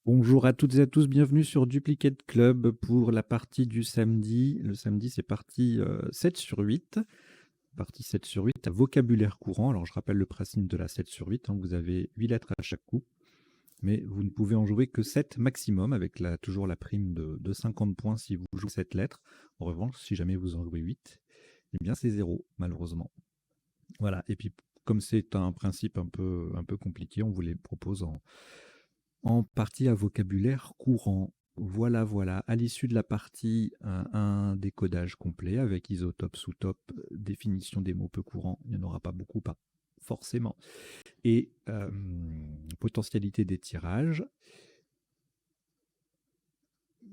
Bonjour à toutes et à tous, bienvenue sur Duplicate Club pour la partie du samedi. Le samedi, c'est partie 7 sur 8. Partie 7 sur 8 à vocabulaire courant. Alors, je rappelle le principe de la 7 sur 8. Vous avez 8 lettres à chaque coup, mais vous ne pouvez en jouer que 7 maximum, avec toujours la prime de 50 points si vous jouez 7 lettres. En revanche, si jamais vous en jouez 8, eh bien c'est 0, malheureusement. Voilà, et puis comme c'est un principe un peu compliqué, on vous les propose en partie à vocabulaire courant. Voilà, voilà. À l'issue de la partie, un décodage complet avec isotope, sous-top, définition des mots peu courants. Il n'y en aura pas beaucoup, pas forcément. Et potentialité des tirages.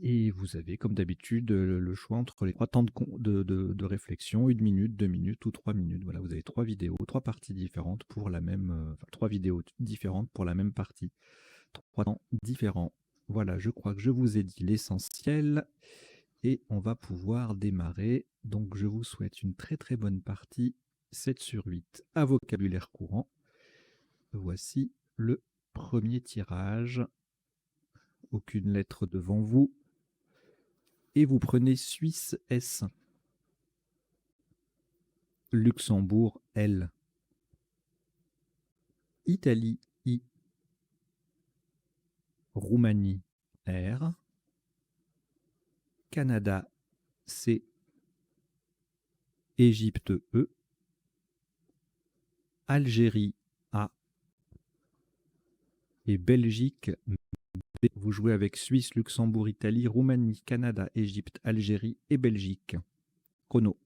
Et vous avez, comme d'habitude, le choix entre les 3 temps de réflexion, 1 minute, 2 minutes ou 3 minutes. Voilà, vous avez 3 vidéos, 3 parties différentes pour la même, 3 vidéos différentes pour la même partie. 3 temps différents. Voilà, je crois que je vous ai dit l'essentiel et on va pouvoir démarrer. Donc, je vous souhaite une très très bonne partie. 7 sur 8 à vocabulaire courant. Voici le premier tirage. Aucune lettre devant vous. Et vous prenez Suisse S. Luxembourg L. Italie I. Roumanie R. Canada C. Égypte E. Algérie A. Et Belgique B. Vous jouez avec Suisse, Luxembourg, Italie, Roumanie, Canada, Égypte, Algérie et Belgique. Chrono.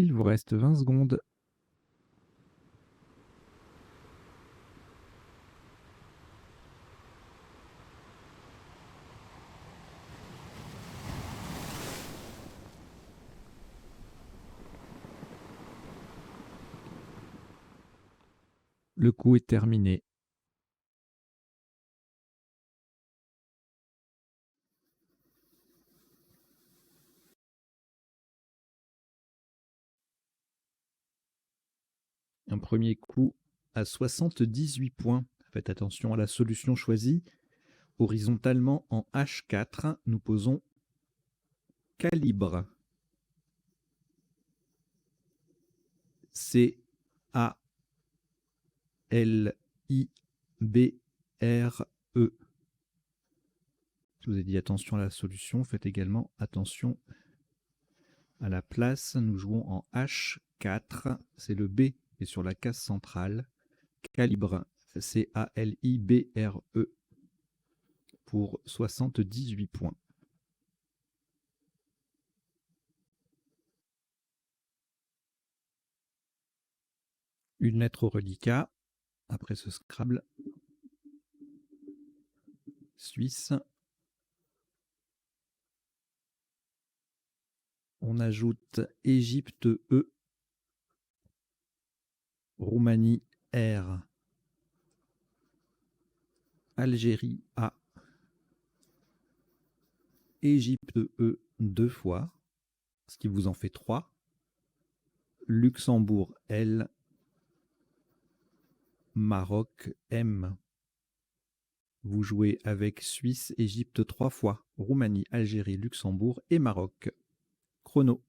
Il vous reste 20 secondes. Le coup est terminé. Un premier coup à 78 points. Faites attention à la solution choisie. Horizontalement en H4, nous posons calibre. C-A-L-I-B-R-E. Je vous ai dit attention à la solution, faites également attention à la place. Nous jouons en H4, c'est le B et sur la case centrale. Calibre, C-A-L-I-B-R-E pour 78 points. Une lettre au reliquat, après ce Scrabble. Suisse. On ajoute Égypte E. Roumanie R. Algérie A. Égypte E 2 fois, ce qui vous en fait 3. Luxembourg L, Maroc M. Vous jouez avec Suisse, Égypte 3 fois, Roumanie, Algérie, Luxembourg et Maroc. Chrono.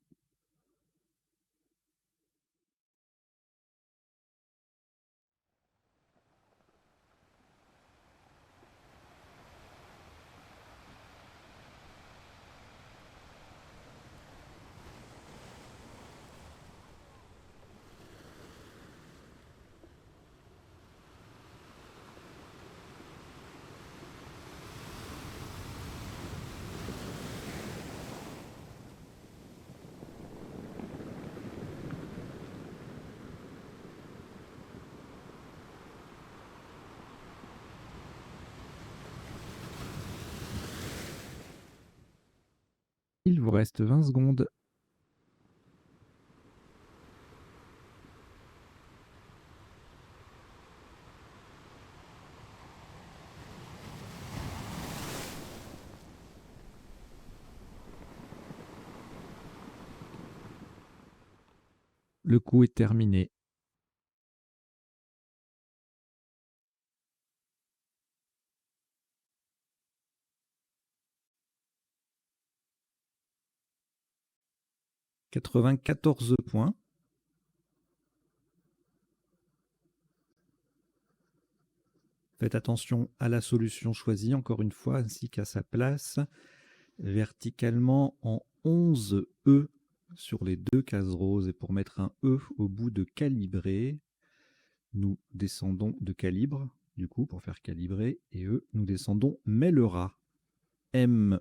Il vous reste 20 secondes. Le coup est terminé. « 94 points. Faites attention à la solution choisie, encore une fois, ainsi qu'à sa place. Verticalement en 11 E sur les deux cases roses. Et pour mettre un E au bout de calibrer, nous descendons de calibre, du coup, pour faire calibrer. Et E, nous descendons Mellera. M-E-L-E-R-A-S.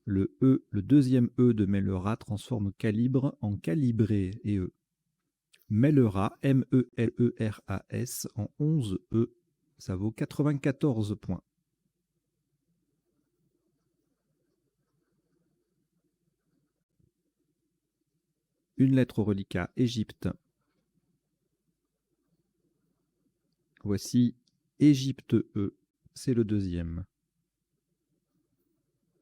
Le E, le deuxième E de Mellera transforme calibre en calibré et E. Mellera, M-E-L-E-R-A-S, en 11 E. Ça vaut 94 points. Une lettre au reliquat, Égypte. Voici Égypte E, c'est le deuxième.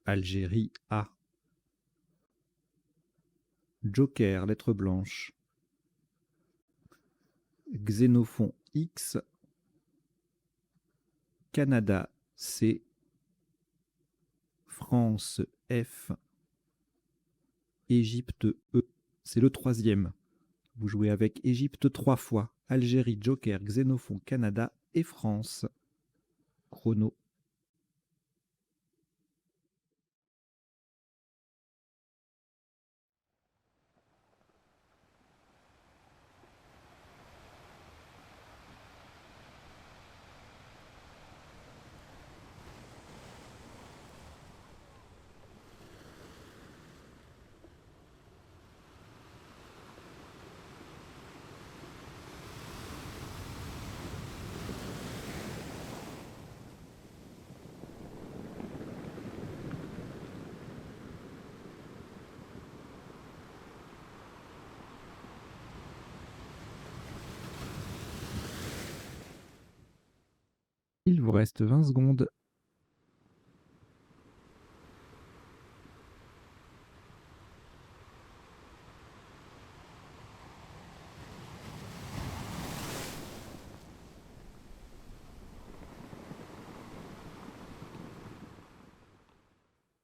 Algérie A. Joker, lettre blanche. Xénophon X. Canada C. France F. Égypte E, c'est le troisième. Vous jouez avec Égypte 3 fois. Algérie, Joker, Xénophon, Canada et France. Chrono. Il vous reste 20 secondes.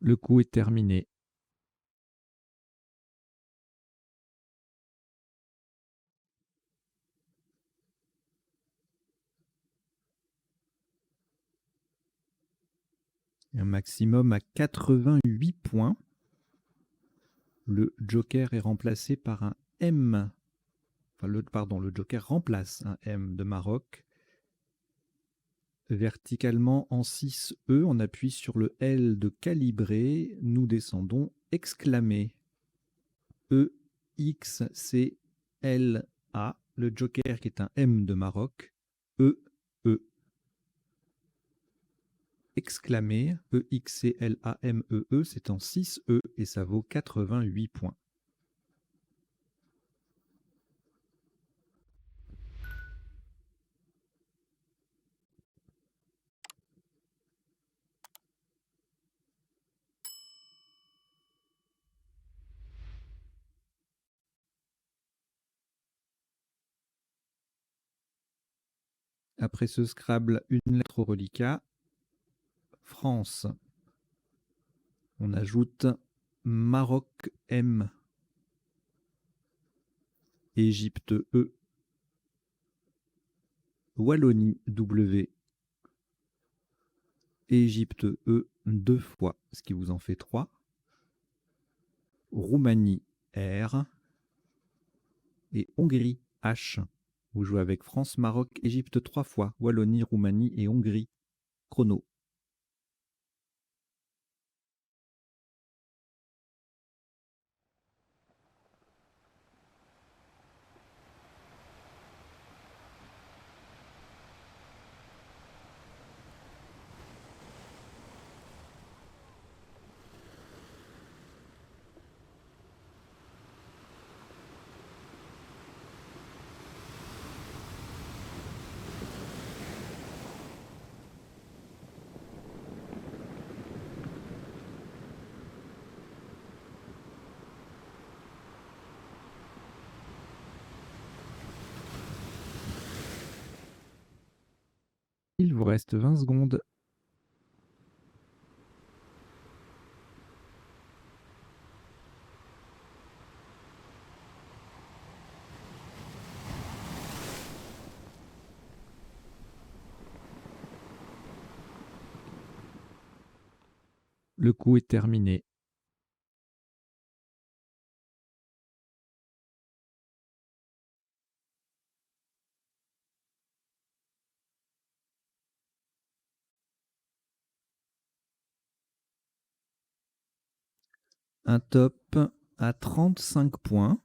Le coup est terminé. Un maximum à 88 points. Le Joker est remplacé par un M. Enfin, le Joker remplace un M de Maroc. Verticalement en 6 E, on appuie sur le L de calibrer. Nous descendons exclamé. E, X, C, L, A. Le Joker qui est un M de Maroc. E, E. Exclamé, E-X-C-L-A-M-E-E, c'est en 6 E et ça vaut 88 points. Après ce Scrabble, une lettre au reliquat. France. On ajoute Maroc M. Égypte E. Wallonie W. Égypte E 2 fois, ce qui vous en fait 3. Roumanie R. Et Hongrie H. Vous jouez avec France, Maroc, Égypte 3 fois, Wallonie, Roumanie et Hongrie. Chrono. Il vous reste 20 secondes. Le coup est terminé. Un top à 35 points.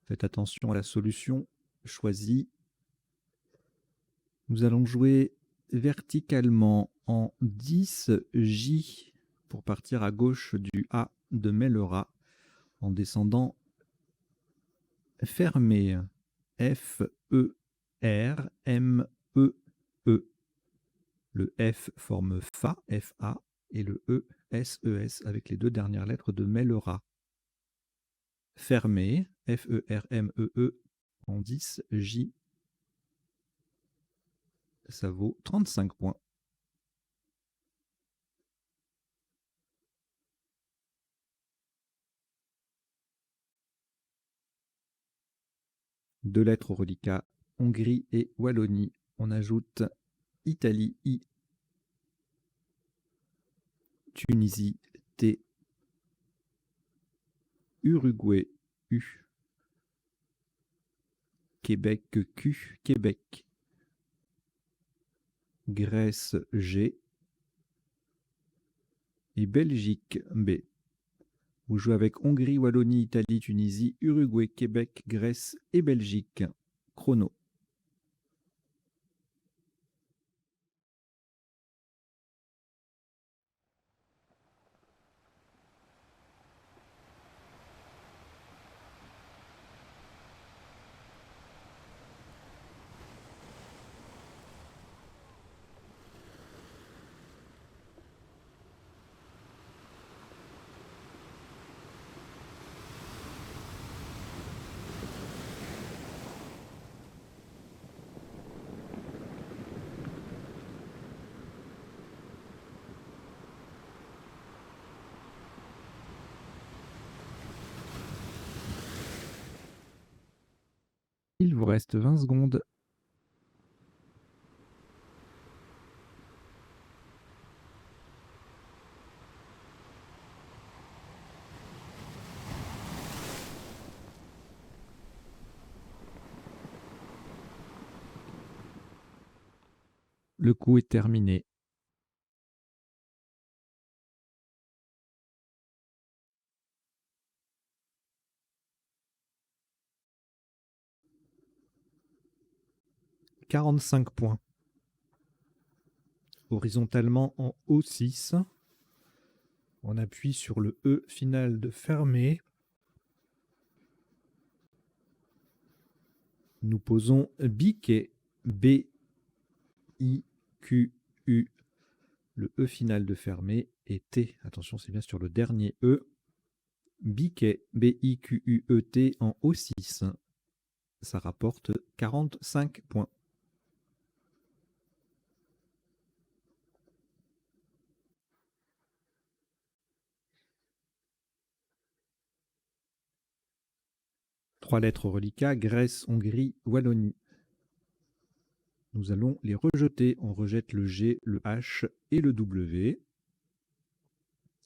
Faites attention à la solution choisie. Nous allons jouer verticalement en 10J pour partir à gauche du A de Mellera en descendant fermé. F-E-R-M-E-E. Le F forme FA, F-A, et le E, S-E-S, avec les 2 dernières lettres de Mellera. Fermé, F-E-R-M-E-E, en 10J. Ça vaut 35 points. Deux lettres au reliquat, Hongrie et Wallonie. On ajoute Italie I, Tunisie T, Uruguay U, Québec Q, Québec, Grèce G et Belgique B. Vous jouez avec Hongrie, Wallonie, Italie, Tunisie, Uruguay, Québec, Grèce et Belgique. Chrono. Il vous reste 20 secondes. Le coup est terminé. « 45 points. Horizontalement en O6. On appuie sur le E final de fermé. Nous posons biquet, B-I-Q-U. Le E final de fermé et T. Attention, c'est bien sur le dernier E. Biquet, B-I-Q-U-E-T en O6. Ça rapporte 45 points. 3 lettres reliquats, Grèce, Hongrie, Wallonie. Nous allons les rejeter. On rejette le G, le H et le W.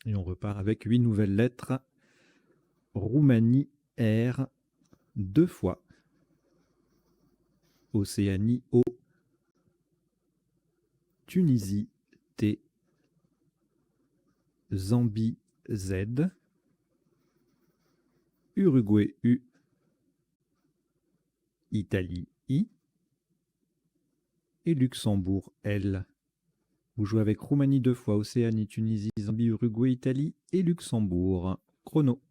Et on repart avec 8 nouvelles lettres. Roumanie, R, 2 fois. Océanie, O. Tunisie, T. Zambie, Z. Uruguay, U. Italie, I. Et Luxembourg, L. Vous jouez avec Roumanie 2 fois, Océanie, Tunisie, Zambie, Uruguay, Italie et Luxembourg. Chrono.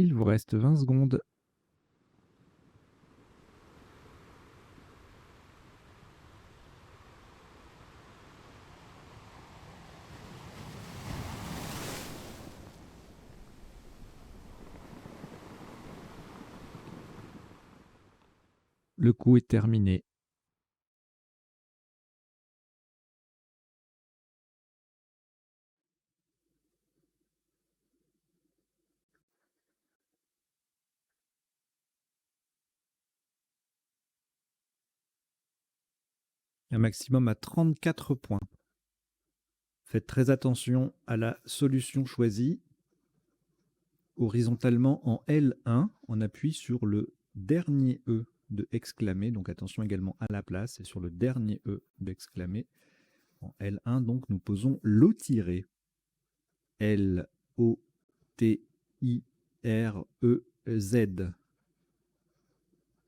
Il vous reste 20 secondes. Le coup est terminé. Un maximum à 34 points. Faites très attention à la solution choisie. Horizontalement en L1, on appuie sur le dernier E de exclamé. Donc attention également à la place et sur le dernier E d'exclamé. En L1, donc nous posons l'O-. L-O-T-I-R-E-Z.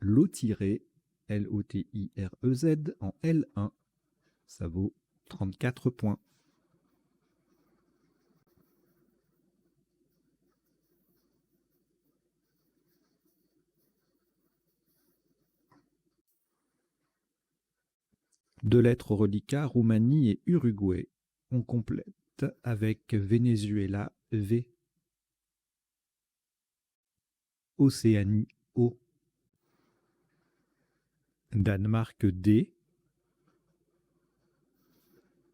L'O-, L-O-T-I-R-E-Z en L1. Ça vaut 34 points. Deux lettres reliquats, Roumanie et Uruguay. On complète avec Venezuela, V. Océanie, O. Danemark, D.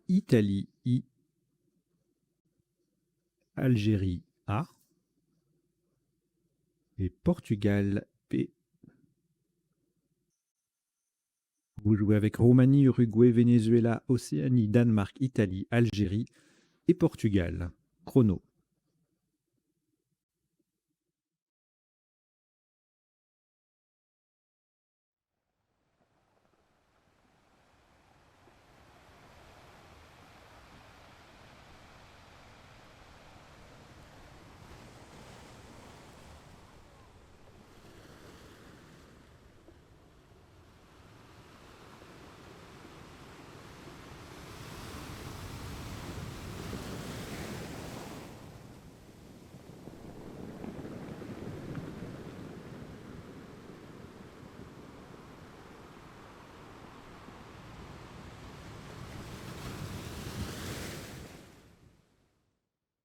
Italie, I. Algérie, A. Et Portugal, P. Vous jouez avec Roumanie, Uruguay, Venezuela, Océanie, Danemark, Italie, Algérie et Portugal. Chrono.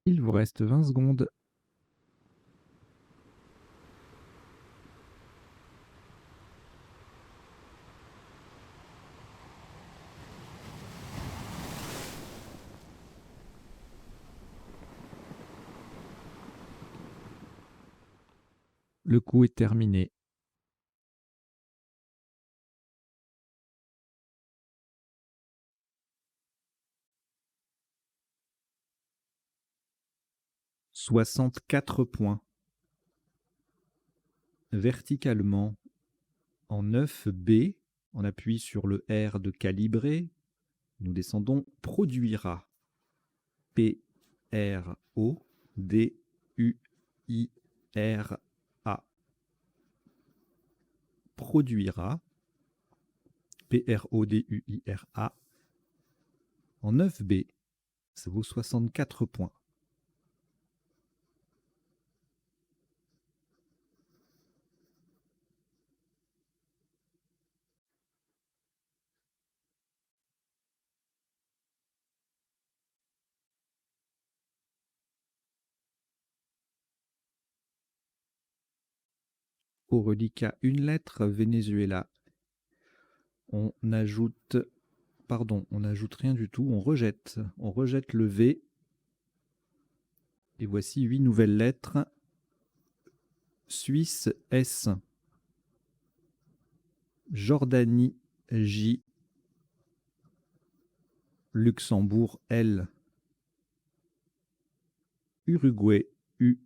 Il vous reste 20 secondes. Le coup est terminé. « 64 points. Verticalement, en 9B, on appuie sur le R de calibrer. Nous descendons produira. P-R-O-D-U-I-R-A. Produira. P-R-O-D-U-I-R-A. En 9B, ça vaut 64 points. Au reliquat, une lettre, Venezuela. On ajoute, on n'ajoute rien du tout, on rejette le V. Et voici 8 nouvelles lettres. Suisse, S. Jordanie, J. Luxembourg, L. Uruguay, U.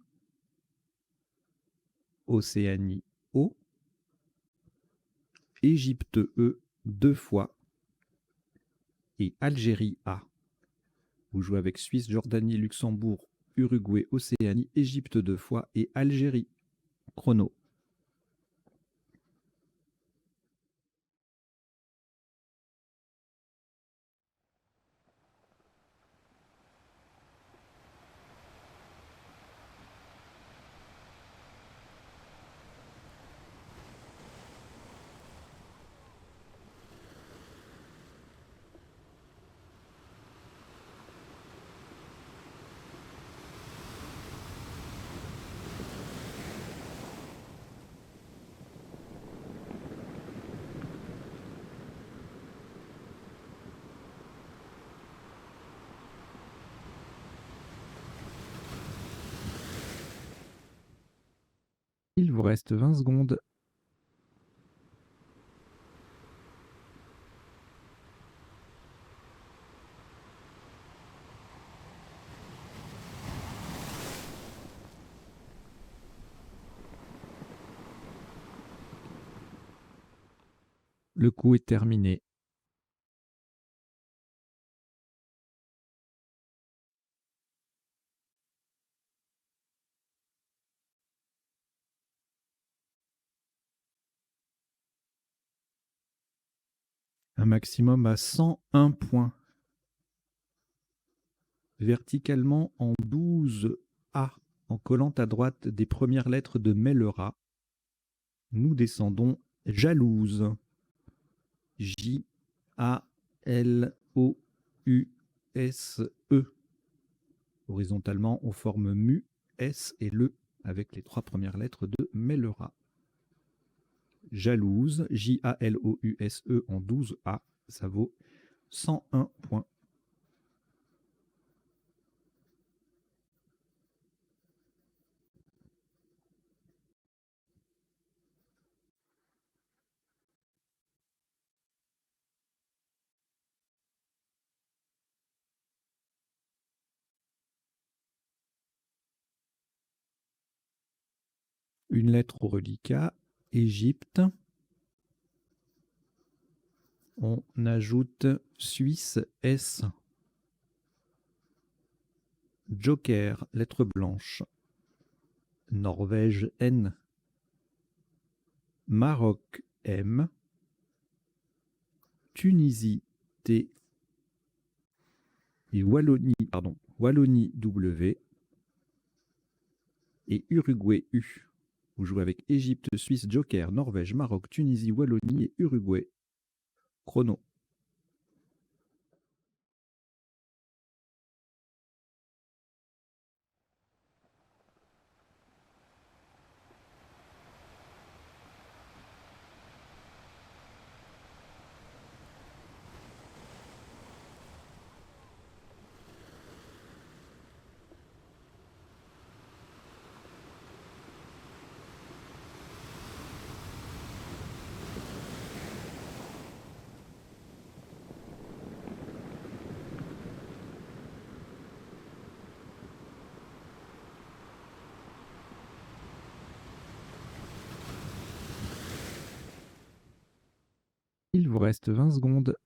Océanie, O. Égypte, E, 2 fois. Et Algérie, A. Vous jouez avec Suisse, Jordanie, Luxembourg, Uruguay, Océanie, Égypte 2 fois et Algérie. Chrono. Il vous reste 20 secondes. Le coup est terminé. Un maximum à 101 points. Verticalement en 12A, en collant à droite des premières lettres de Mellera. Nous descendons jalouse. J-A-L-O-U-S-E. Horizontalement, on forme mu, S et le avec les 3 premières lettres de Mellera. Jalouse, J-A-L-O-U-S-E en 12A, ça vaut 101 points. Une lettre au reliquat, Égypte. On ajoute Suisse, S. Joker, lettre blanche. Norvège, N. Maroc, M. Tunisie, T. Et Wallonie, W. Et Uruguay, U. Vous jouez avec Égypte, Suisse, Joker, Norvège, Maroc, Tunisie, Wallonie et Uruguay. Chrono. Il vous reste 20 secondes.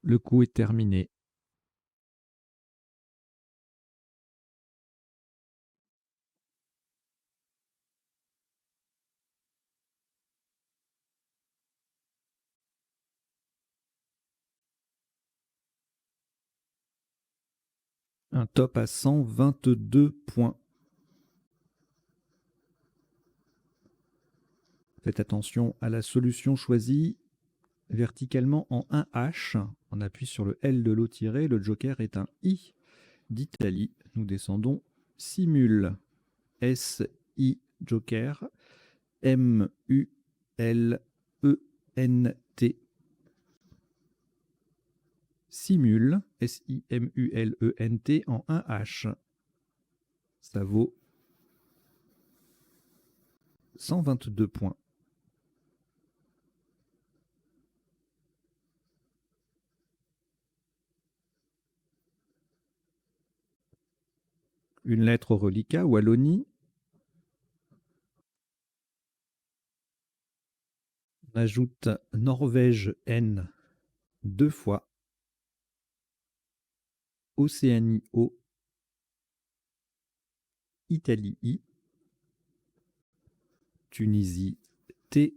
Le coup est terminé. Un top à 122 points. Faites attention à la solution choisie verticalement en 1H. On appuie sur le L de l'eau tiré. Le joker est un I d'Italie. Nous descendons Simule. S-I joker. M-U-L-E-N-T. Simule. S-I-M-U-L-E-N-T en 1H. Ça vaut 122 points. Une lettre au reliquat, Wallonie. On ajoute Norvège N 2 fois. Océanie O. Italie I. Tunisie T.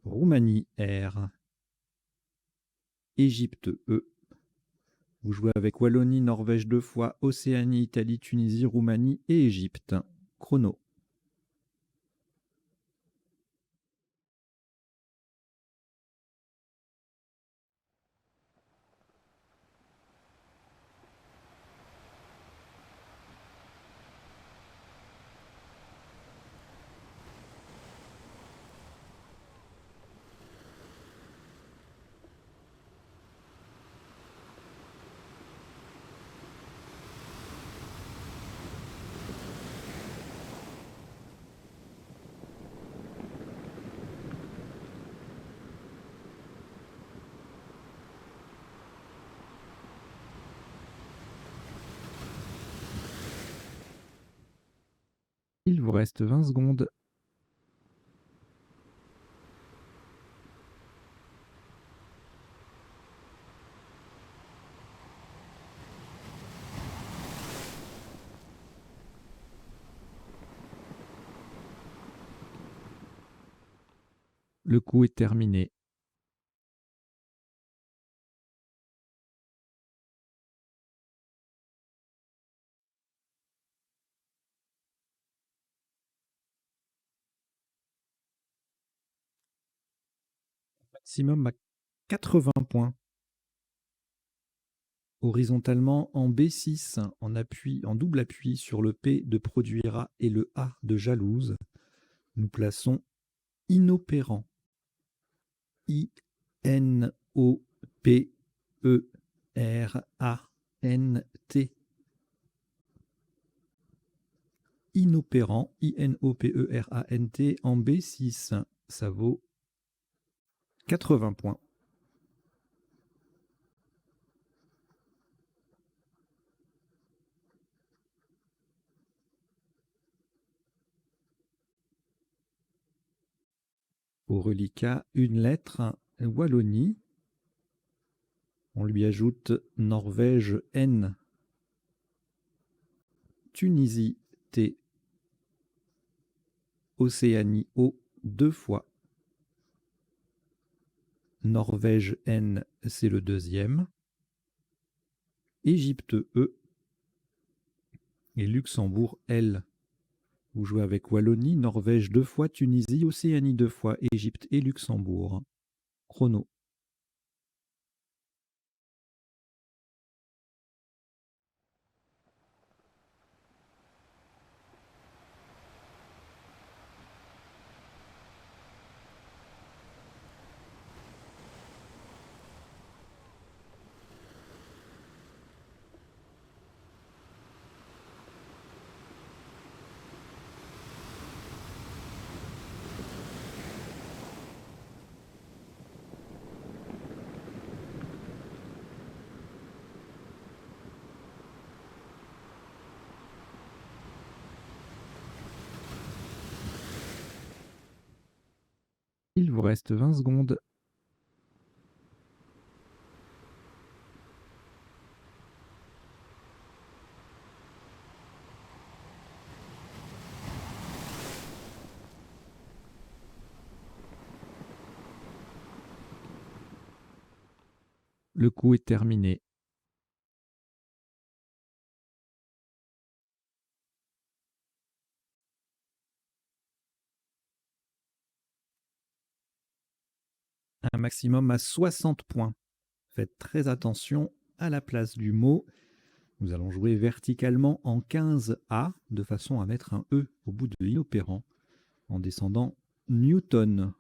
Roumanie R. Égypte E. Vous jouez avec Wallonie, Norvège 2 fois, Océanie, Italie, Tunisie, Roumanie et Égypte. Chrono. Il vous reste 20 secondes. Le coup est terminé. Maximum à 80 points. Horizontalement en B6, en double appui sur le P de produira et le A de jalouse, nous plaçons inopérant. I-N-O-P-E-R-A-N-T. Inopérant, I-N-O-P-E-R-A-N-T en B6. Ça vaut 80 points. Au reliquat, une lettre, Wallonie. On lui ajoute Norvège N. Tunisie T. Océanie O 2 fois. Norvège N, c'est le deuxième. Égypte E. Et Luxembourg L. Vous jouez avec Wallonie, Norvège 2 fois, Tunisie, Océanie 2 fois, Égypte et Luxembourg. Chrono. Il vous reste 20 secondes. Le coup est terminé. Un maximum à 60 points. Faites très attention à la place du mot. Nous allons jouer verticalement en 15A de façon à mettre un E au bout de l'inopérant en descendant Newton.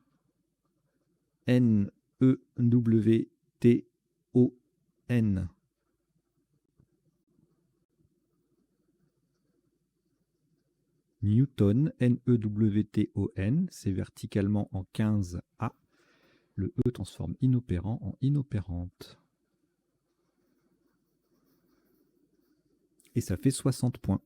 N-E-W-T-O-N. Newton, N-E-W-T-O-N, c'est verticalement en 15A. Le E transforme inopérant en inopérante. Et ça fait 60 points.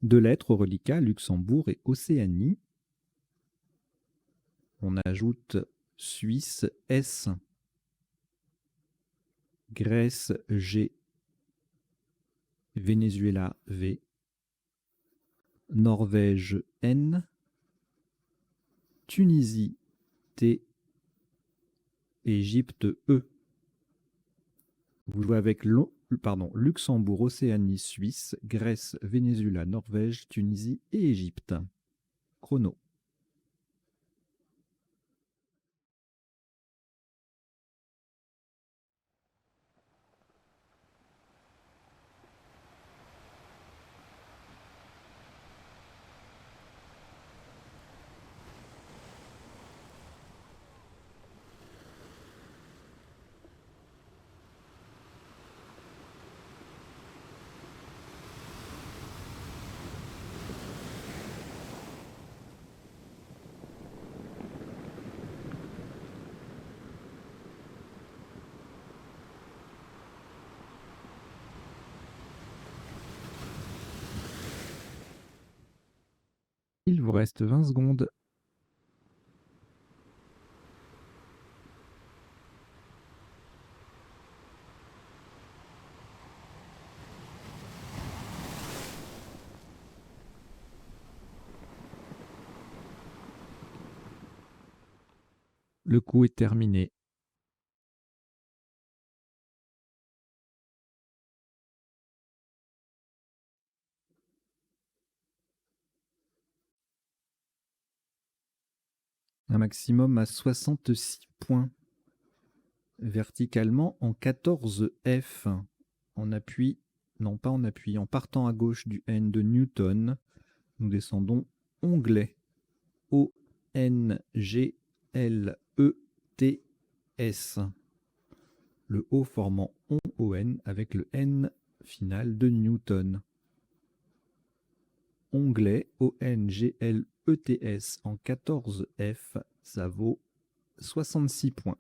Deux lettres au reliquat, Luxembourg et Océanie. On ajoute Suisse, S. Grèce, G. Venezuela, V. Norvège, N. Tunisie, T. Égypte, E. Vous jouez avec Luxembourg, Océanie, Suisse, Grèce, Venezuela, Norvège, Tunisie et Égypte. Chrono. Il vous reste 20 secondes. Le coup est terminé. Un maximum à 66 points. Verticalement en 14F. En appui, non pas en appui, en partant à gauche du N de Newton, nous descendons onglet. O-N-G-L-E-T-S. Le O formant ON avec le N final de Newton. Onglet O-N-G-L-E-T-S en 14F, ça vaut 66 points.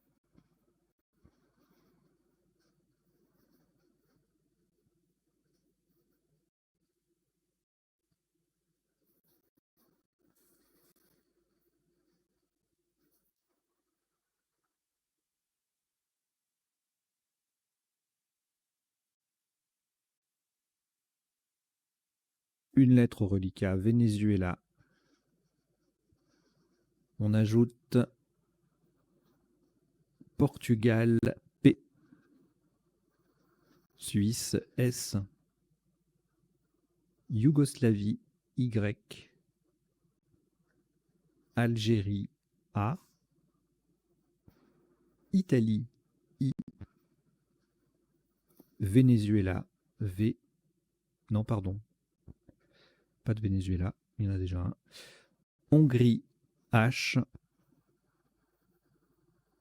Une lettre au reliquat, Venezuela. On ajoute Portugal, P. Suisse, S. Yougoslavie, Y. Algérie, A. Italie, I. Venezuela, V. Non, pardon. Pas de Venezuela, il y en a déjà un. Hongrie, H.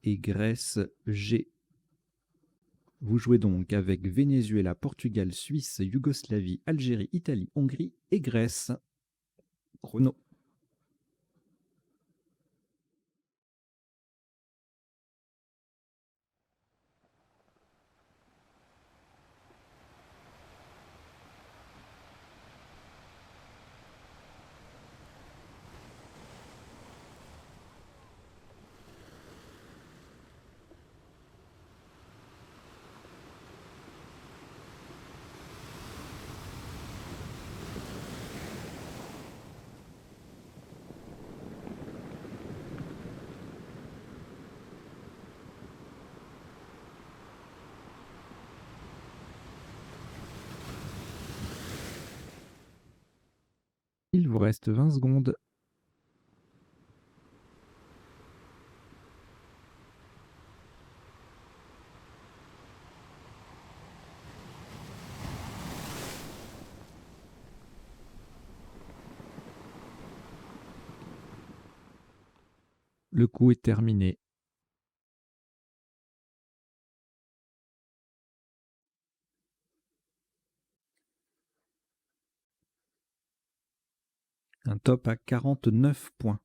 Et Grèce, G. Vous jouez donc avec Venezuela, Portugal, Suisse, Yougoslavie, Algérie, Italie, Hongrie et Grèce. Chrono. Il vous reste 20 secondes. Le coup est terminé. Un top à 49 points.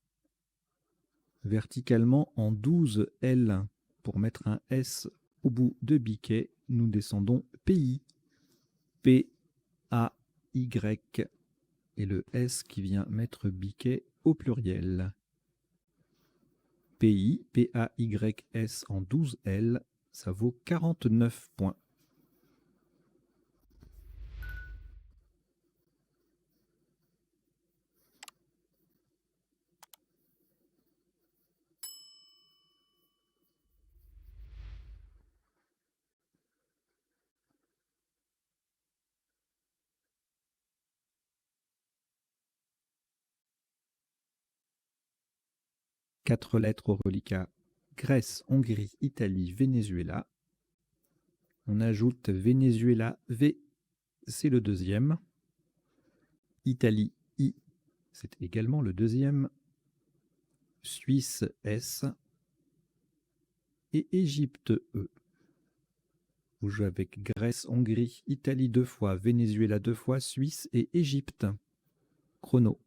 Verticalement en 12 L pour mettre un S au bout de biquet, nous descendons PI. P-A-Y et le S qui vient mettre biquet au pluriel. PI, P-A-Y-S en 12 L, ça vaut 49 points. Quatre lettres au reliquat: Grèce, Hongrie, Italie, Venezuela. On ajoute Venezuela, V, c'est le deuxième. Italie, I, c'est également le deuxième. Suisse, S. Et Égypte, E. Vous jouez avec Grèce, Hongrie, Italie 2 fois, Venezuela 2 fois, Suisse et Égypte. Chrono.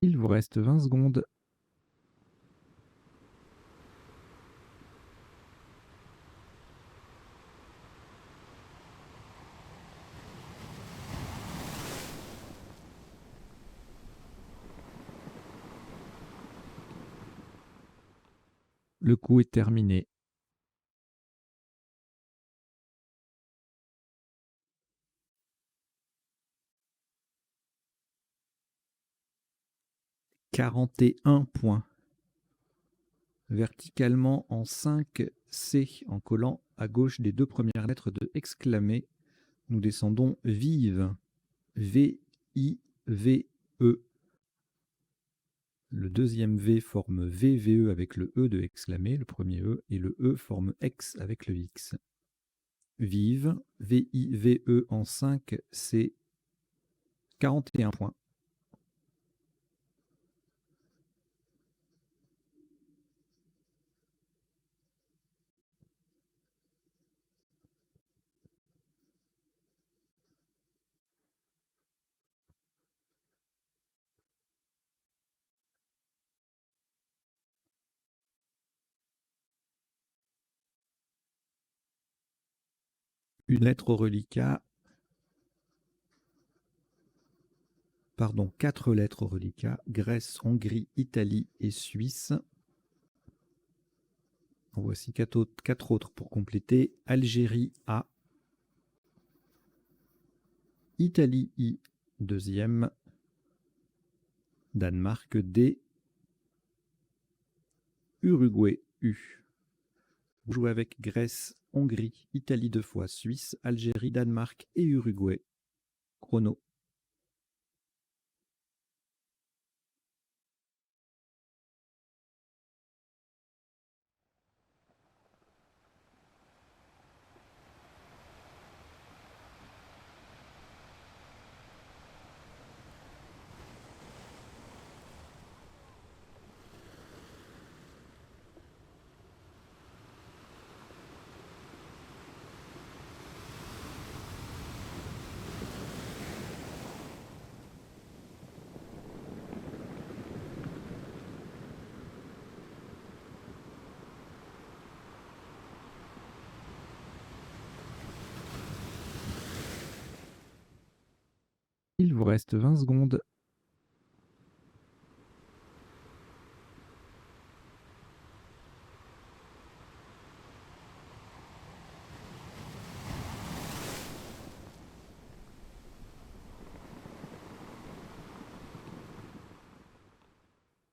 Il vous reste 20 secondes. Le coup est terminé. « 41 points. Verticalement en 5 C en collant à gauche des deux premières lettres de exclamé, nous descendons vive. V-I-V-E. Le deuxième V forme VVE avec le E de exclamé, le premier E, et le E forme X avec le X. Vive, V-I-V-E en 5, c'est 41 points. Une lettre au reliquat. Pardon, 4 lettres au reliquat. Grèce, Hongrie, Italie et Suisse. En voici 4 autres pour compléter. Algérie, A. Italie, I, deuxième. Danemark, D. Uruguay, U. Vous jouez avec Grèce, Hongrie, Italie 2 fois, Suisse, Algérie, Danemark et Uruguay. Chrono. Il vous reste 20 secondes.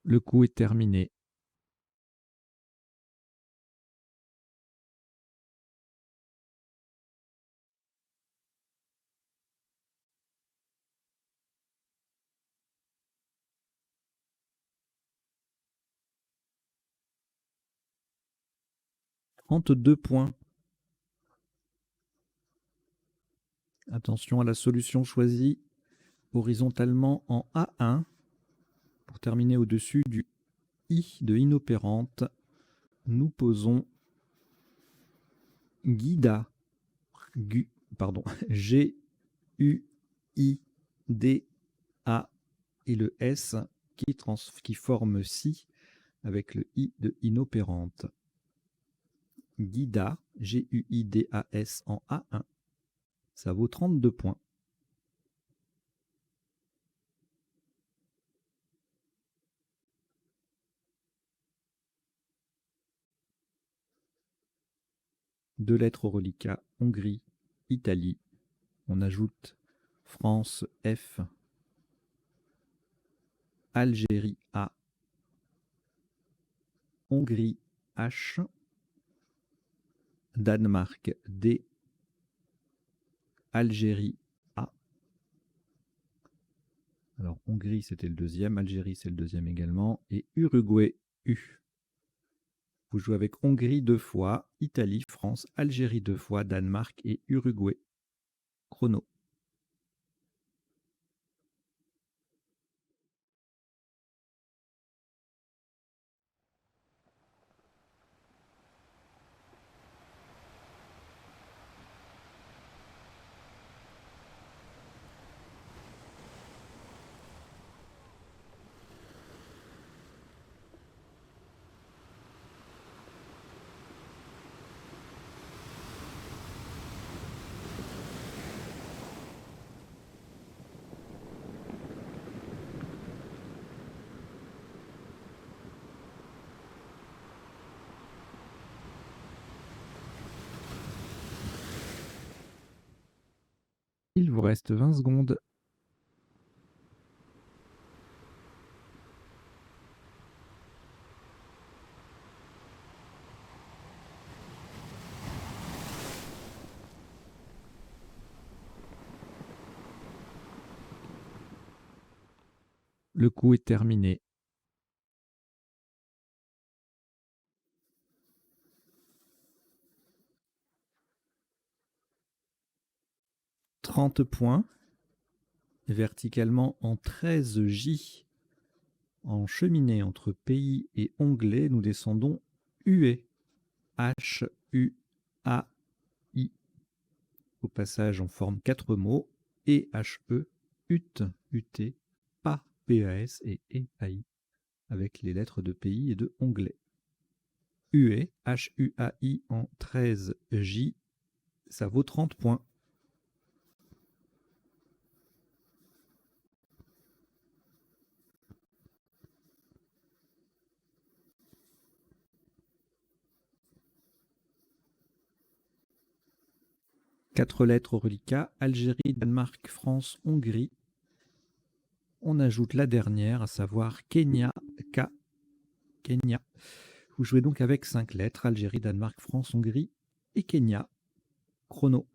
Le coup est terminé. « 32 points. Attention à la solution choisie horizontalement en A1 pour terminer au-dessus du I de inopérante. Nous posons Guida, G-U-I-D-A et le S qui forme Si avec le I de inopérante. Guida, G-U-I-D-A-S en A1. Ça vaut 32 points. Deux lettres au reliquat, Hongrie, Italie. On ajoute France, F, Algérie, A, Hongrie, H, Danemark, D, Algérie, A. Alors, Hongrie, c'était le deuxième, Algérie, c'est le deuxième également, et Uruguay, U. Vous jouez avec Hongrie 2 fois, Italie, France, Algérie 2 fois, Danemark et Uruguay. Chrono. Il vous reste 20 secondes. Le coup est terminé. « 30 points. Verticalement en 13 J. En cheminée entre pays et onglet, nous descendons UE. H-U-A-I. Au passage, on forme 4 mots. E-H-E, UT, UT, PA, P-A-S et E-A-I, avec les lettres de pays et de onglet. UE, H-U-A-I en 13 J, ça vaut 30 points. Quatre lettres au reliquat, Algérie, Danemark, France, Hongrie. On ajoute la dernière, à savoir Kenya, K, Kenya. Vous jouez donc avec 5 lettres, Algérie, Danemark, France, Hongrie et Kenya. Chrono.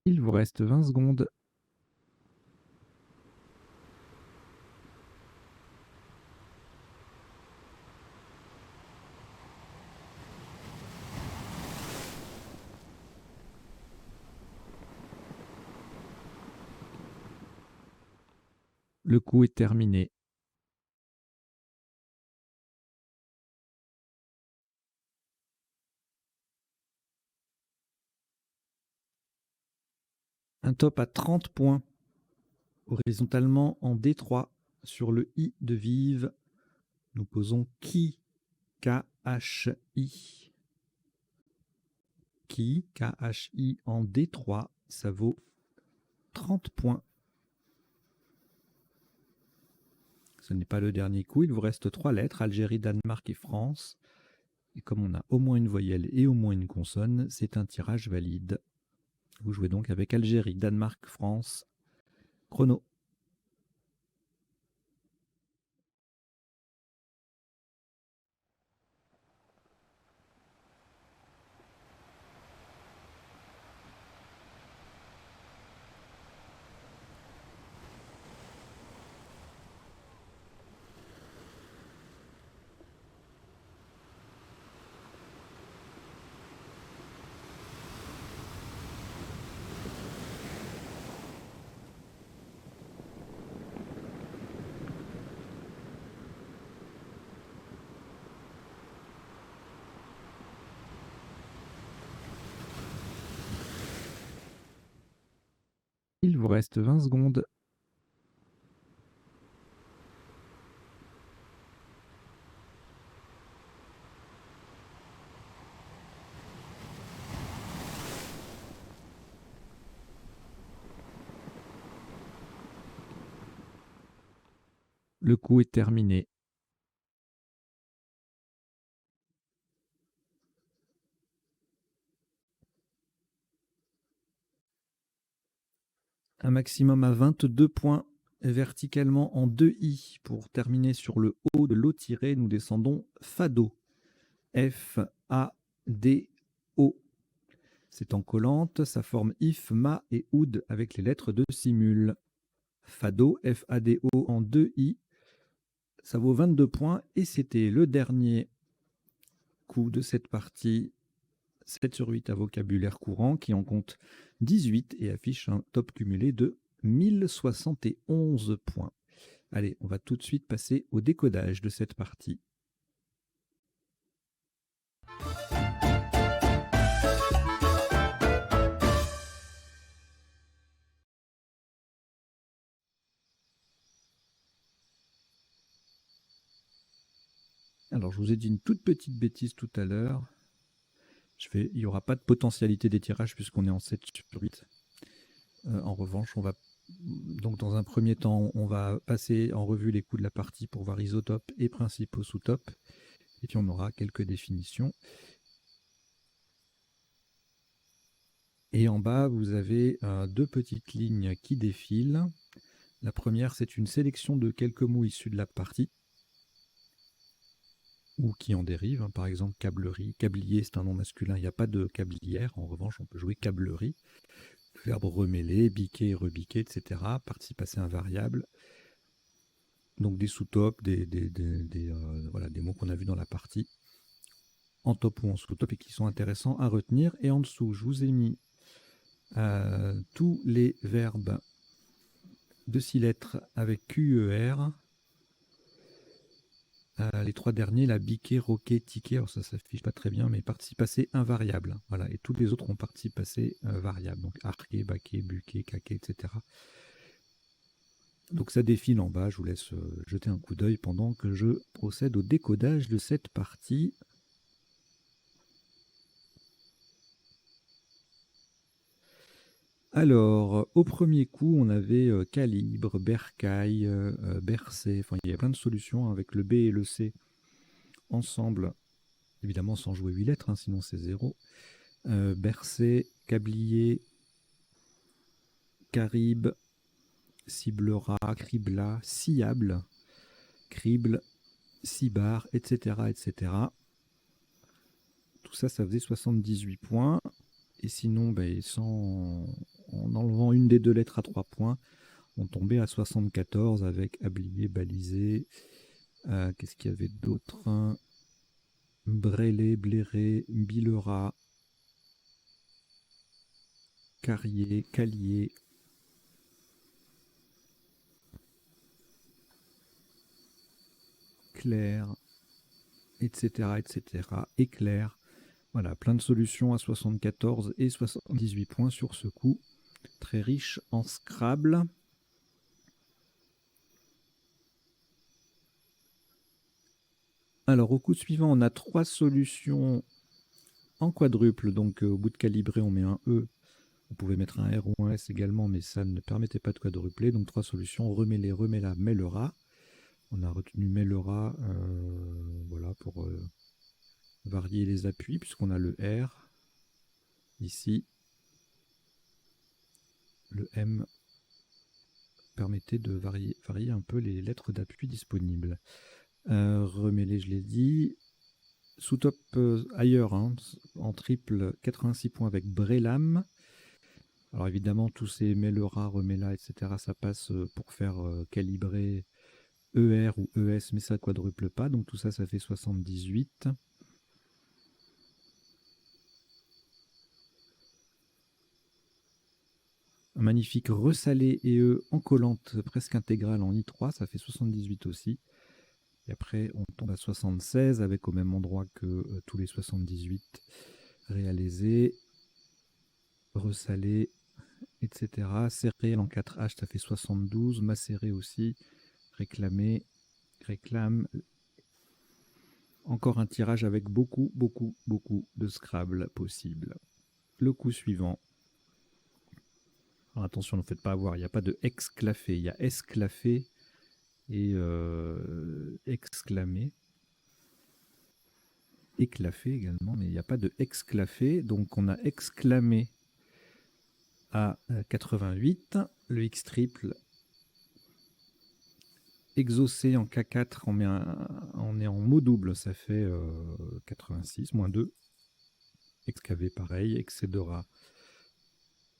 Il vous reste 20 secondes. Le coup est terminé. Un top à 30 points, horizontalement en D3, sur le I de vive. Nous posons qui, K-H-I. Qui, K-H-I en D3, ça vaut 30 points. Ce n'est pas le dernier coup, il vous reste 3 lettres, Algérie, Danemark et France. Et comme on a au moins une voyelle et au moins une consonne, c'est un tirage valide. Vous jouez donc avec Algérie, Danemark, France. Chrono. Il vous reste 20 secondes. Le coup est terminé. Un maximum à 22 points, verticalement en 2 I. Pour terminer sur le haut de l'O tiré, nous descendons Fado. F-A-D-O. C'est en collante, ça forme if, ma et oud avec les lettres de simul. Fado, F-A-D-O en 2 I. Ça vaut 22 points et c'était le dernier coup de cette partie. 7 sur 8 à vocabulaire courant qui en compte 18 et affiche un top cumulé de 1071 points. Allez, on va tout de suite passer au décodage de cette partie. Alors, je vous ai dit une toute petite bêtise tout à l'heure. Il n'y aura pas de potentialité d'étirage puisqu'on est en 7 sur 8. En revanche, on va donc dans un premier temps, on va passer en revue les coups de la partie pour voir isotope et principaux sous-top. Et puis on aura quelques définitions. Et en bas, vous avez 2 petites lignes qui défilent. La première, c'est une sélection de quelques mots issus de la partie ou qui en dérivent. Hein. Par exemple, câblerie, câblier, c'est un nom masculin, il n'y a pas de câblière. En revanche, on peut jouer câblerie. Verbe remêler, biquer, rebiquer, etc. Participe passé invariable. Donc des sous-tops, voilà, des mots qu'on a vus dans la partie, en top ou en sous-top, et qui sont intéressants à retenir. Et en dessous, je vous ai mis tous les verbes de 6 lettres avec QER. Les 3 derniers, la biquer, roquer, tiquer, alors ça s'affiche pas très bien, mais participe passé invariable. Voilà, et tous les autres ont participe passé variable. Donc arquer, baquer, buquer, caquer, etc. Donc ça défile en bas, je vous laisse jeter un coup d'œil pendant que je procède au décodage de cette partie. Alors, au premier coup, on avait calibre, bercail, bercé, enfin il y a plein de solutions avec le B et le C ensemble, évidemment sans jouer 8 lettres, hein, sinon c'est 0. Bercé, câblier, caribe, ciblera, cribla, sciable, crible, cibar, etc., etc. Tout ça, ça faisait 78 points. Et sinon, en enlevant une des 2 lettres à 3 points, on tombait à 74 avec hablier, balisé. Qu'est-ce qu'il y avait d'autre? Brêlé, bléré, bilera, carrier, calier. éclair, etc., etc., éclair. Voilà, plein de solutions à 74 et 78 points sur ce coup. Très riche en Scrabble. Alors, au coup suivant, on a 3 solutions en quadruple. Donc, au bout de calibrer, on met un E. On pouvait mettre un R ou un S également, mais ça ne permettait pas de quadrupler. Donc, 3 solutions. Remets-les, remets-la, mets-le-ra. On a retenu mets-le-ra voilà, pour varier les appuis, puisqu'on a le R ici. Le M permettait de varier un peu les lettres d'appui disponibles. Remets-les, je l'ai dit. Sous-top ailleurs, hein, en triple, 86 points avec Brelam. Alors évidemment, tous ces mets-le-ra, remets-la, etc., ça passe pour faire calibrer ER ou ES, mais ça ne quadruple pas. Donc tout ça, ça fait 78. Un magnifique ressalé et E en collante presque intégrale en I3, ça fait 78 aussi. Et après, on tombe à 76 avec au même endroit que tous les 78 réalisés, ressalés, etc. Serré en 4H, ça fait 72. Macéré aussi. Réclamé, réclame. Encore un tirage avec beaucoup de Scrabble possible. Le coup suivant. Alors attention, ne faites pas avoir, il n'y a pas de exclafé, il y a esclafé et exclamé. Éclafé également, mais il n'y a pas de exclafé. Donc on a exclamé à 88, le X triple. Exaucé en K4, on est en mot double, ça fait 86, moins 2. Excavé pareil, excédera.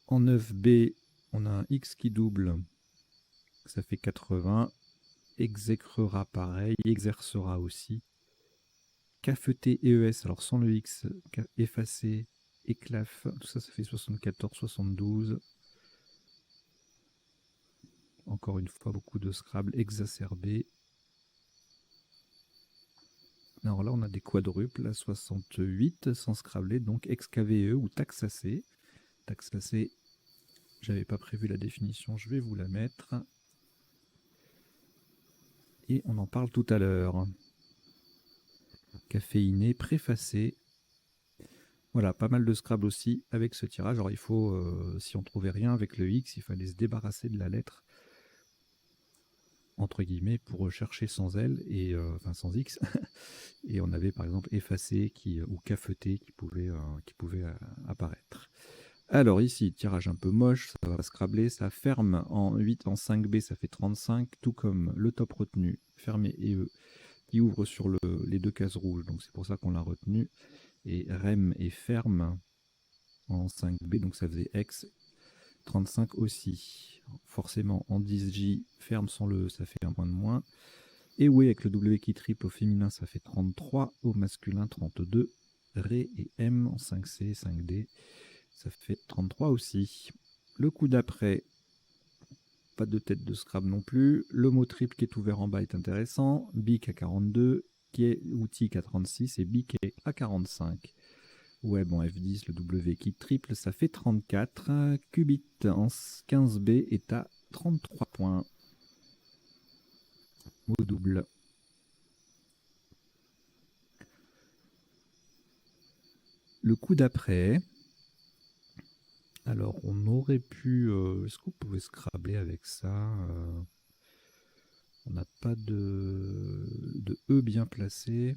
En 9B, on a un X qui double, ça fait 80. Exécrera pareil, exercera aussi. Cafeté ES, alors sans le X, effacé, éclaf, tout ça, ça fait 74, 72. Encore une fois, beaucoup de Scrabble exacerbé. Alors là, on a des quadruples, 68 sans Scrabbler, donc XKVE ou taxacé. Taxacé, j'avais pas prévu la définition, je vais vous la mettre. Et on en parle tout à l'heure. Caféiné, préfacé. Voilà, pas mal de Scrabble aussi avec ce tirage. Alors il faut, si on trouvait rien avec le X, il fallait se débarrasser de la lettre, entre guillemets, pour chercher sans L, et, enfin sans X. Et on avait par exemple effacé ou cafeté qui pouvait apparaître. Alors ici, tirage un peu moche, ça va scrabler, ça ferme en 8, en 5B, ça fait 35, tout comme le top retenu, fermé et E, qui ouvre sur les deux cases rouges, donc c'est pour ça qu'on l'a retenu. Et rem et ferme en 5B, donc ça faisait X, 35 aussi. Forcément, en 10J, ferme sans le E, ça fait un point de moins. Et oui, avec le W qui triple au féminin, ça fait 33, au masculin 32. Ré et M en 5C, 5D, ça fait 33 aussi. Le coup d'après, pas de tête de Scrabble non plus. Le mot triple qui est ouvert en bas est intéressant. Bic à 42, qui est outil à 36 et Bic à 45. Web en F10, le W qui triple, ça fait 34. Qubit en 15B est à 33 points. Mot double. Le coup d'après, alors on aurait pu... est-ce qu'on pouvait scrabler avec ça on n'a pas de E bien placé.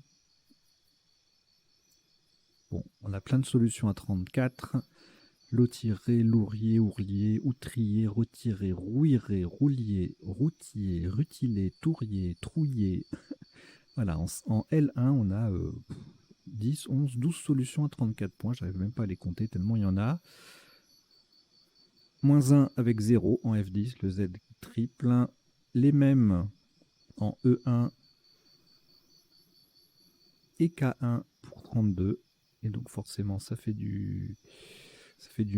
Bon, on a plein de solutions à 34. Lotiré, lourier, ourlier, outrier, retiré, rouiré, roulier, routier, rutilé, tourier, trouillé. Voilà, en L1, on a 10, 11, 12 solutions à 34 points. Je n'arrive même pas à les compter tellement il y en a. Moins 1 avec 0 en F10, le Z triple. Les mêmes en E1 et K1 pour 32. Et donc forcément, ça fait du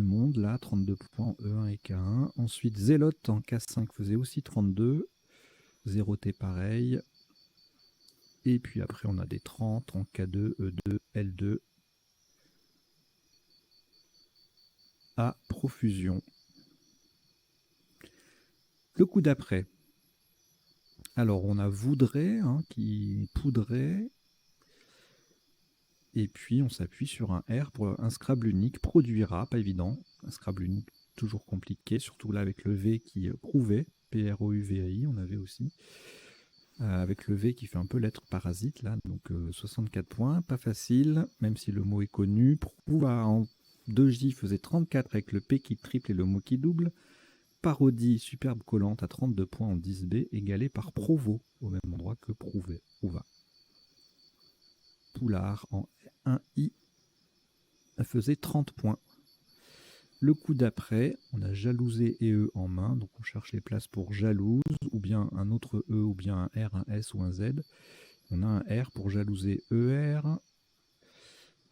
monde là, 32 points en E1 et K1. Ensuite, Zélote en K5 faisait aussi 32. 0T pareil. Et puis après, on a des 30 en K2, E2, L2 à profusion. Le coup d'après. Alors, on a voudrait qui poudrait. Et puis, on s'appuie sur un R pour un Scrabble unique. Produira, pas évident. Un Scrabble unique, toujours compliqué. Surtout là, avec le V qui prouvait. P-R-O-U-V-A-I, on avait aussi. Avec le V qui fait un peu lettre parasite, là. Donc, 64 points. Pas facile, même si le mot est connu. Prouva en 2J faisait 34 avec le P qui triple et le mot qui double. Parodie superbe collante à 32 points en 10B, égalé par Provo, au même endroit que Prouva. Poulard en 1I faisait 30 points. Le coup d'après, on a jalousé et E en main, donc on cherche les places pour jalouse, ou bien un autre E, ou bien un R, un S ou un Z. On a un R pour jalouser ER.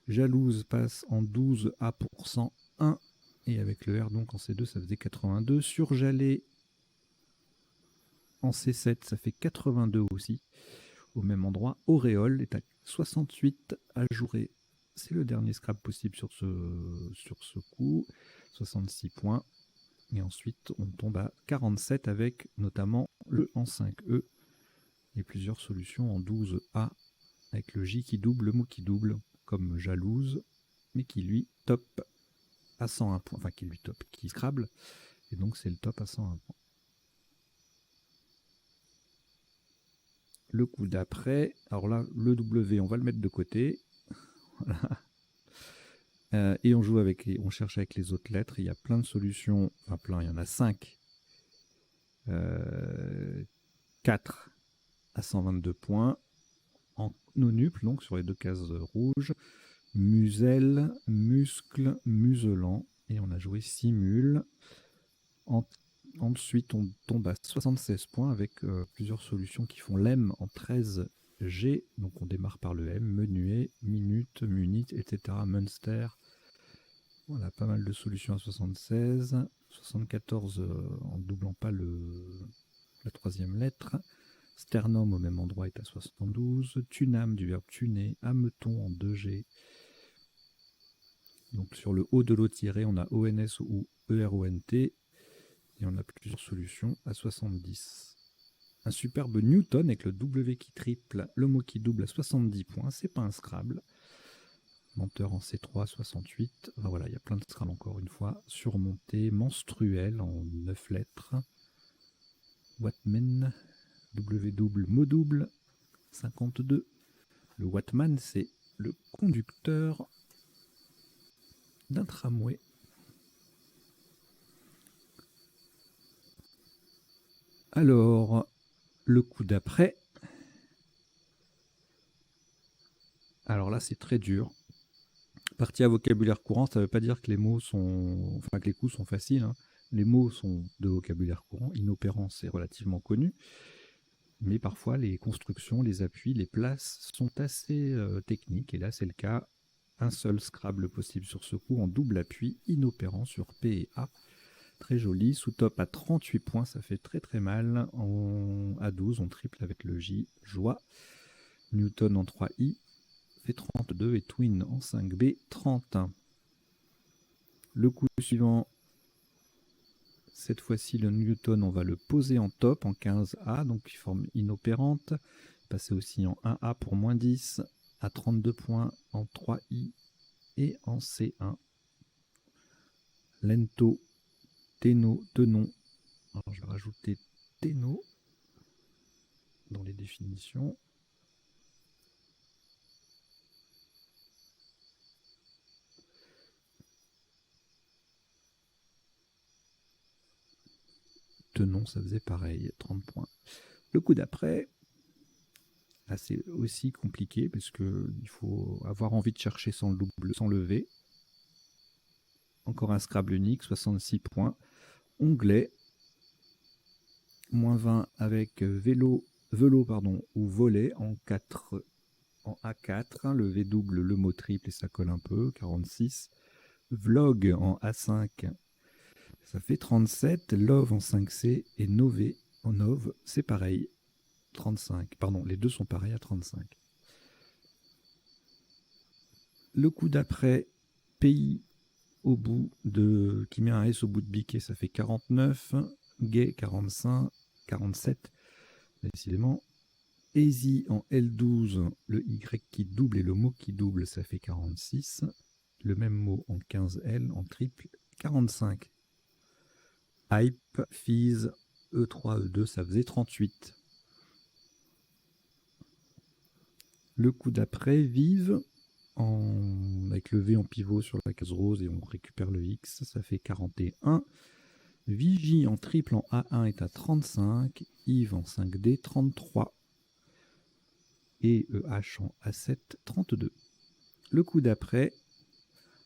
Jalouse passe en 12A pour 101, et avec le R donc en C2 ça faisait 82. Surjalé en C7 ça fait 82 aussi. Au même endroit, Auréole est à 68 à jouer. C'est le dernier scrap possible sur ce coup. 66 points. Et ensuite, on tombe à 47 avec notamment le en 5E et plusieurs solutions en 12A avec le J qui double, le mot qui double, comme jalouse, mais qui lui top à 101 points. Enfin, qui lui top, qui scrabble. Et donc, c'est le top à 101 points. Le coup d'après, alors là, le W, on va le mettre de côté. Voilà. Et on joue on cherche avec les autres lettres. Il y a plein de solutions, enfin plein, il y en a 5. 4 à 122 points en nonuple, donc sur les deux cases rouges. Muselle, muscle, muselant. Et on a joué simule. Ensuite, on tombe à 76 points avec plusieurs solutions qui font l'M en 13G. Donc on démarre par le M, menuet, minute, munit, etc. Munster. Voilà, pas mal de solutions à 76. 74 en doublant pas la troisième lettre. Sternum au même endroit est à 72. Tunam du verbe tuner. Hameton en 2G. Donc sur le haut de l'eau tiré, on a ONS ou ERONT. Et on a plusieurs solutions à 70. Un superbe Newton avec le W qui triple, le mot qui double à 70 points. C'est pas un Scrabble. Menteur en C3, 68. Enfin, voilà, il y a plein de Scrabble encore une fois. Surmonté, menstruel en 9 lettres. Wattman, W double, mot double, 52. Le Wattman, c'est le conducteur d'un tramway. Alors, le coup d'après. Alors là, c'est très dur. Partie à vocabulaire courant, ça ne veut pas dire que les mots sont, enfin que les coups sont faciles. Les mots sont de vocabulaire courant. Inopérant, c'est relativement connu. Mais parfois, les constructions, les appuis, les places sont assez techniques. Et là, c'est le cas. Un seul Scrabble possible sur ce coup en double appui, inopérant sur P et A. Très joli. Sous top à 38 points, ça fait très très mal. À 12, on triple avec le J. Joie. Newton en 3i fait 32 et Twin en 5B 31. Le coup suivant, cette fois-ci le Newton, on va le poser en top en 15A, donc forme inopérante. Passer aussi en 1A pour moins 10 à 32 points en 3I et en C1. Lento, téno, tenon. Alors je vais rajouter téno dans les définitions. Tenon, ça faisait pareil, 30 points. Le coup d'après, là c'est aussi compliqué parce qu'il faut avoir envie de chercher sans le double, sans le V. Encore un Scrabble unique, 66 points. Onglet, moins 20 avec velo ou volet en 4, en A4. Le V double, le mot triple et ça colle un peu, 46. Vlog en A5, ça fait 37. Love en 5C et Nové en Nov, c'est pareil. 35. Pardon, les deux sont pareils à 35. Le coup d'après, pays au bout de qui met un S au bout de biquet, ça fait 49. Gay 45, 47. Décidément. Easy en L12, le Y qui double et le mot qui double, ça fait 46. Le même mot en 15L, en triple, 45. Hype, Fizz, E3, E2, ça faisait 38. Le coup d'après, Vive, avec le V en pivot sur la case rose et on récupère le X, ça fait 41. Vigie en triple en A1 est à 35. Yves en 5D, 33. Et EH en A7, 32. Le coup d'après,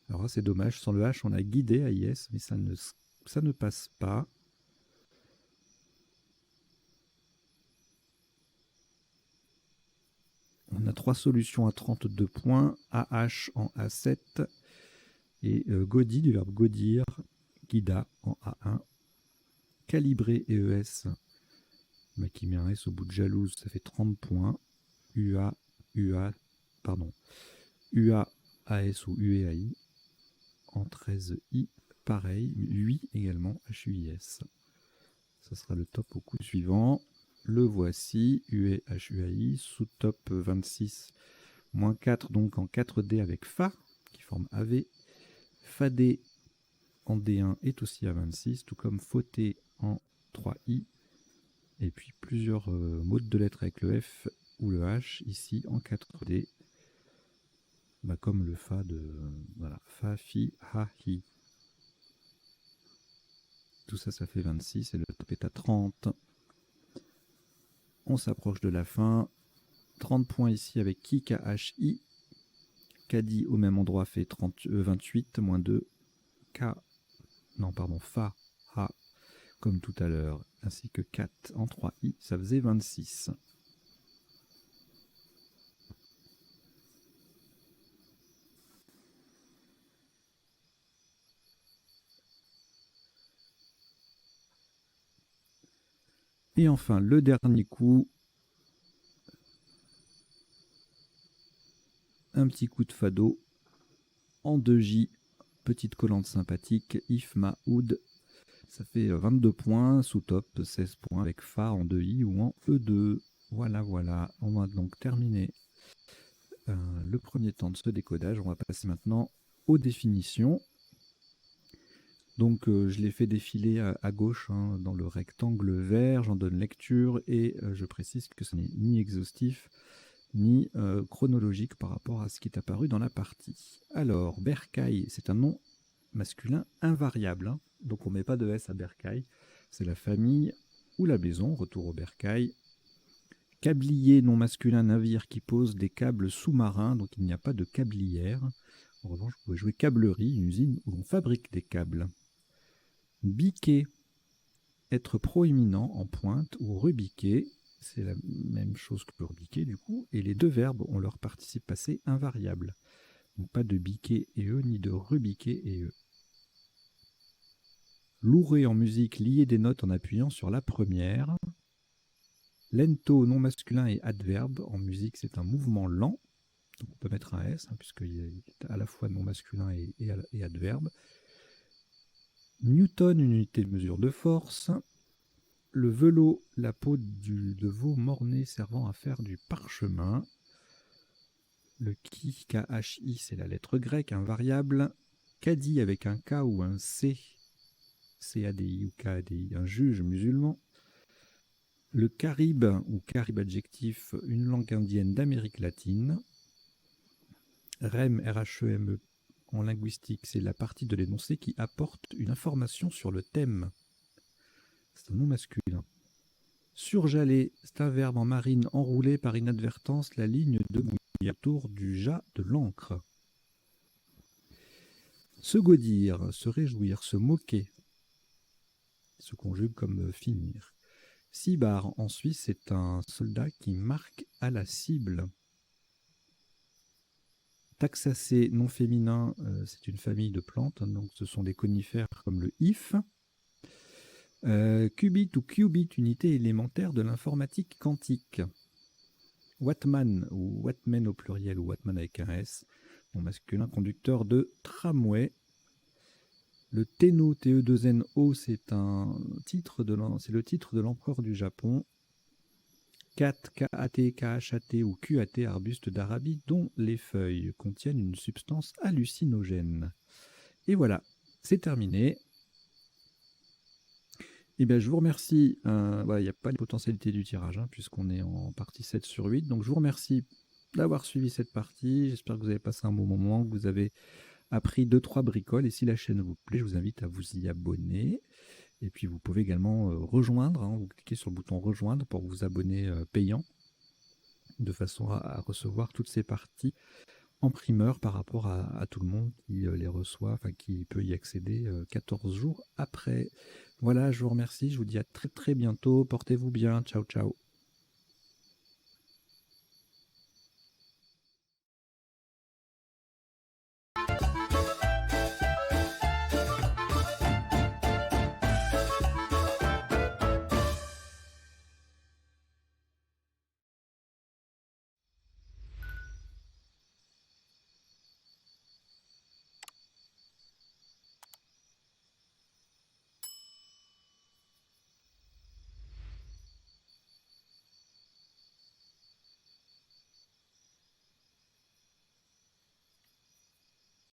alors là c'est dommage, sans le H on a guidé AIS, mais ça ne passe pas. On a 3 solutions à 32 points, AH en A7 et Godi, du verbe godir, Guida en A1, Calibré et ES, bah, qui met un S au bout de jalouse, ça fait 30 points, UA, AS ou UEAI, en 13I, pareil, 8 également, HUIS. Ça sera le top au coup suivant. Le voici, UEHUAI, sous top 26, moins 4, donc en 4D avec Fa, qui forme AV. FAD en D1 est aussi à 26, tout comme Fauté en 3I. Et puis plusieurs modes de lettres avec le F ou le H, ici en 4D. Bah, comme le Fa de voilà, Fa, Fi, Ha, Hi. Tout ça, ça fait 26 et le top est à 30. On s'approche de la fin. 30 points ici avec Ki, K, H, I. Kadi au même endroit fait 28, moins 2. Fa, Ha, comme tout à l'heure, ainsi que 4 en 3i, ça faisait 26. Et enfin, le dernier coup, un petit coup de fado en 2J, petite collante sympathique, If, Ma, Oud, ça fait 22 points, sous top 16 points avec Fa en 2I ou en E2. Voilà, voilà, on va donc terminer le premier temps de ce décodage. On va passer maintenant aux définitions. Donc je l'ai fait défiler à gauche hein, dans le rectangle vert, j'en donne lecture et je précise que ce n'est ni exhaustif ni chronologique par rapport à ce qui est apparu dans la partie. Alors, Bercail, c'est un nom masculin invariable, hein, donc on ne met pas de S à Bercail, c'est la famille ou la maison, retour au Bercail. Câblier, nom masculin, navire qui pose des câbles sous-marins, donc il n'y a pas de câblière. En revanche, vous pouvez jouer câblerie, une usine où l'on fabrique des câbles. Biquet, être proéminent en pointe ou rebiquer, c'est la même chose que rebiquer du coup, et les deux verbes ont leur participe passé invariable. Donc pas de biquer et eux, ni de rebiquer et eux. Lourer en musique, lier des notes en appuyant sur la première. Lento, nom masculin et adverbe, en musique c'est un mouvement lent, donc on peut mettre un S, hein, puisqu'il est à la fois nom masculin et adverbe. Newton, une unité de mesure de force. Le velot, la peau de veau morné servant à faire du parchemin. Le ki, K-H-I, c'est la lettre grecque, invariable. Kadi avec un K ou un C, C-A-D-I ou K-A-D-I, un juge musulman. Le carib ou carib adjectif, une langue indienne d'Amérique latine. Rem, R-H-E-M-E, en linguistique, c'est la partie de l'énoncé qui apporte une information sur le thème. C'est un nom masculin. Surjaler, c'est un verbe en marine enroulé par inadvertance la ligne de mouille autour du jas de l'encre. Se gaudir, se réjouir, se moquer, se conjugue comme finir. Cibar, en Suisse, c'est un soldat qui marque à la cible. Taxacées, non féminin, c'est une famille de plantes, donc ce sont des conifères comme le if. Qubit ou qubit, unité élémentaire de l'informatique quantique. Wattman, ou Wattman au pluriel, ou Wattman avec un S, au masculin, conducteur de tramway. Le Tenno, TE2NO, c'est le titre de l'empereur du Japon. Kat, KAT, KHAT ou QAT, arbuste d'Arabie, dont les feuilles contiennent une substance hallucinogène. Et voilà, c'est terminé. Eh bien, je vous remercie. Il n'y a pas de potentialité du tirage, puisqu'on est en partie 7 sur 8. Donc, je vous remercie d'avoir suivi cette partie. J'espère que vous avez passé un bon moment, que vous avez appris 2-3 bricoles. Et si la chaîne vous plaît, je vous invite à vous y abonner. Et puis, vous pouvez également rejoindre. Vous cliquez sur le bouton rejoindre pour vous abonner payant, de façon à recevoir toutes ces parties en primeur par rapport à tout le monde qui les reçoit, enfin qui peut y accéder 14 jours après. Voilà, je vous remercie, je vous dis à très très bientôt, portez-vous bien, ciao ciao.